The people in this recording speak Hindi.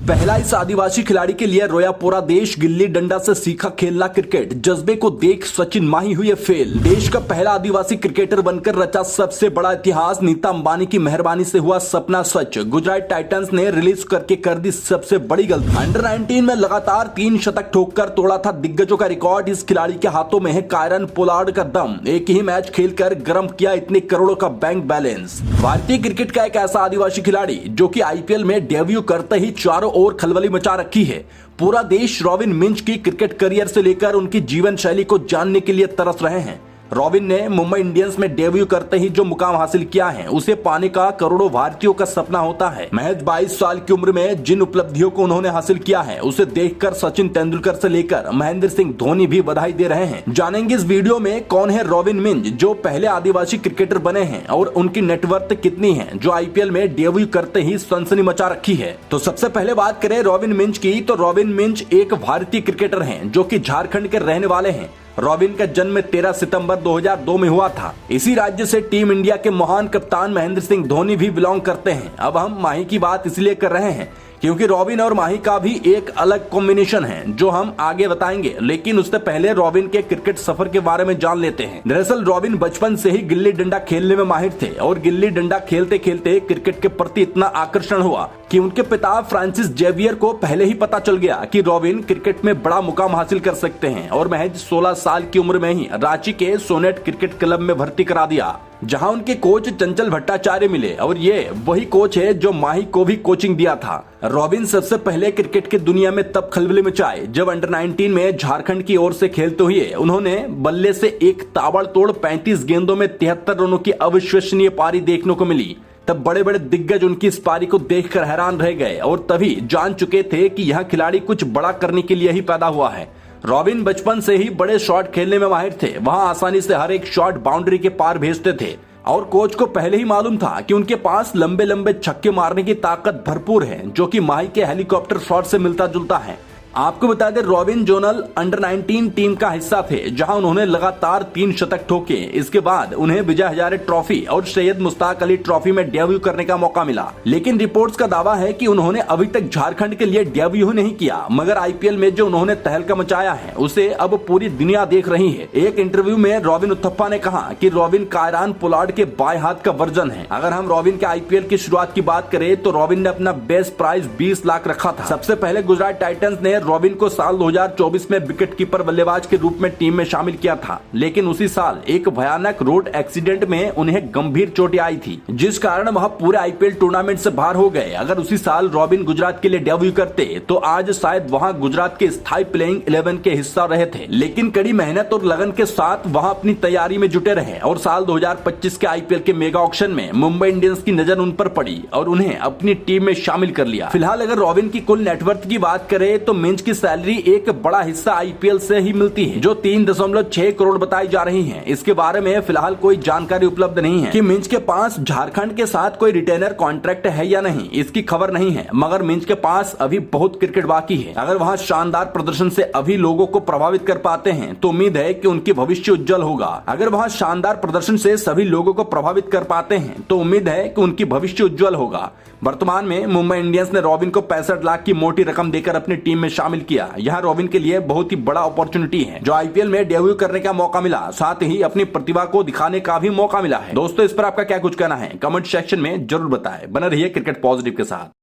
पहला इस आदिवासी खिलाड़ी के लिए रोया पूरा देश, गिल्ली डंडा से सीखा खेलना क्रिकेट, जज्बे को देख सचिन माही हुए फेल। देश का पहला आदिवासी क्रिकेटर बनकर रचा सबसे बड़ा इतिहास, नीता अंबानी की मेहरबानी से हुआ सपना सच। गुजरात टाइटंस ने रिलीज करके कर दी सबसे बड़ी गलती। अंडर 19 में लगातार 3 शतक ठोककर तोड़ा था दिग्गजों का रिकॉर्ड। इस खिलाड़ी के हाथों में है कायरन पोलार्ड का दम, एक ही मैच खेलकर गर्म किया इतने करोड़ों का बैंक बैलेंस। भारतीय क्रिकेट का एक ऐसा आदिवासी खिलाड़ी जो कि आईपीएल में डेब्यू करते ही चारों ओर खलबली मचा रखी है। पूरा देश रॉबिन मिंज की क्रिकेट करियर से लेकर उनकी जीवन शैली को जानने के लिए तरस रहे हैं। रॉबिन ने मुंबई इंडियंस में डेब्यू करते ही जो मुकाम हासिल किया है उसे पाने का करोड़ों भारतीयों का सपना होता है। महज 22 साल की उम्र में जिन उपलब्धियों को उन्होंने हासिल किया है उसे देखकर सचिन तेंदुलकर से लेकर महेंद्र सिंह धोनी भी बधाई दे रहे हैं। जानेंगे इस वीडियो में कौन है रॉबिन मिंज जो पहले आदिवासी क्रिकेटर बने हैं और उनकी नेटवर्थ कितनी है जो आईपीएल में डेब्यू करते ही सनसनी मचा रखी है। तो सबसे पहले बात करें रॉबिन मिंज की, तो रॉबिन मिंज एक भारतीय क्रिकेटर है जो की झारखंड के रहने वाले हैं। रॉबिन का जन्म 13 सितंबर 2002 में हुआ था। इसी राज्य से टीम इंडिया के महान कप्तान महेंद्र सिंह धोनी भी बिलोंग करते हैं। अब हम माही की बात इसलिए कर रहे हैं क्योंकि रॉबिन और माही का भी एक अलग कॉम्बिनेशन है जो हम आगे बताएंगे, लेकिन उससे पहले रॉबिन के क्रिकेट सफर के बारे में जान लेते हैं। दरअसल रॉबिन बचपन से ही गिल्ली डंडा खेलने में माहिर थे और गिल्ली डंडा खेलते खेलते क्रिकेट के प्रति इतना आकर्षण हुआ कि उनके पिता फ्रांसिस जेवियर को पहले ही पता चल गया कि रॉबिन क्रिकेट में बड़ा मुकाम हासिल कर सकते हैं और महज 16 साल की उम्र में ही रांची के सोनेट क्रिकेट क्लब में भर्ती करा दिया, जहां उनके कोच चंचल भट्टाचार्य मिले और ये वही कोच है जो माही को भी कोचिंग दिया था। रॉबिन सबसे पहले क्रिकेट की दुनिया में तब खलबली मचाए जब अंडर 19 में झारखंड की ओर से खेलते हुए उन्होंने बल्ले से एक ताबड़तोड़ 35 गेंदों में 73 रनों की अविश्वसनीय पारी देखने को मिली। तब बड़े बड़े दिग्गज उनकी इस पारी को देखकर हैरान रह गए और तभी जान चुके थे कि यह खिलाड़ी कुछ बड़ा करने के लिए ही पैदा हुआ है। रॉबिन बचपन से ही बड़े शॉट खेलने में माहिर थे। वहां आसानी से हर एक शॉट बाउंड्री के पार भेजते थे और कोच को पहले ही मालूम था कि उनके पास लंबे लंबे छक्के मारने की ताकत भरपूर है जो कि माही के हेलीकॉप्टर शॉट से मिलता जुलता है। आपको बता दें रॉबिन जोनल अंडर 19 टीम का हिस्सा थे जहां उन्होंने लगातार 3 शतक ठोके। इसके बाद उन्हें विजय हजारे ट्रॉफी और सैयद मुश्ताक अली ट्रॉफी में डेब्यू करने का मौका मिला, लेकिन रिपोर्ट्स का दावा है कि उन्होंने अभी तक झारखंड के लिए डेब्यू नहीं किया। मगर आईपीएल में जो उन्होंने तहलका मचाया है उसे अब पूरी दुनिया देख रही है। एक इंटरव्यू में रॉबिन उथप्पा ने कहा कि रॉबिन कायरन पोलार्ड के बाएं हाथ का वर्जन है। अगर हम रॉबिन के आईपीएल की शुरुआत की बात करें तो रॉबिन ने अपना बेस्ट प्राइस 20 लाख रखा था। सबसे पहले गुजरात टाइटंस ने रॉबिन को साल 2024 में विकेट कीपर बल्लेबाज के रूप में टीम में शामिल किया था, लेकिन उसी साल एक भयानक रोड एक्सीडेंट में उन्हें गंभीर चोटें आई थी जिस कारण वह पूरे आईपीएल टूर्नामेंट से बाहर हो गए। अगर उसी साल रॉबिन गुजरात के लिए डेब्यू करते तो आज शायद वहां गुजरात के स्थायी प्लेइंग 11 के हिस्सा रहे थे, लेकिन कड़ी मेहनत और लगन के साथ वहां अपनी तैयारी में जुटे रहे और साल 2025 के आईपीएल के मेगा ऑक्शन में मुंबई इंडियंस की नजर उन पर पड़ी और उन्हें अपनी टीम में शामिल कर लिया। फिलहाल अगर रॉबिन की कुल नेटवर्थ की बात करें तो मिंज की सैलरी एक बड़ा हिस्सा आईपीएल से ही मिलती है जो 3.6 करोड़ बताई जा रही है। इसके बारे में फिलहाल कोई जानकारी उपलब्ध नहीं है कि मिंज के पास झारखंड के साथ कोई रिटेनर कॉन्ट्रैक्ट है या नहीं, इसकी खबर नहीं है। मगर मिंज के पास अभी बहुत क्रिकेट बाकी है। अगर वहां शानदार प्रदर्शन से अभी लोगों को प्रभावित कर पाते हैं तो उम्मीद है कि उनकी भविष्य उज्जवल होगा। अगर वहां शानदार प्रदर्शन से सभी लोगों को प्रभावित कर पाते हैं तो उम्मीद है कि उनकी भविष्य उज्जवल होगा। वर्तमान में मुंबई इंडियंस ने रॉबिन को 65 लाख की मोटी रकम देकर अपनी टीम में शामिल किया। यह रॉबिन के लिए बहुत ही बड़ा अपॉर्चुनिटी है जो आईपीएल में डेब्यू करने का मौका मिला, साथ ही अपनी प्रतिभा को दिखाने का भी मौका मिला है। दोस्तों इस पर आपका क्या कुछ कहना है कमेंट सेक्शन में जरूर बताएं। बने रहिए क्रिकेट पॉजिटिव के साथ।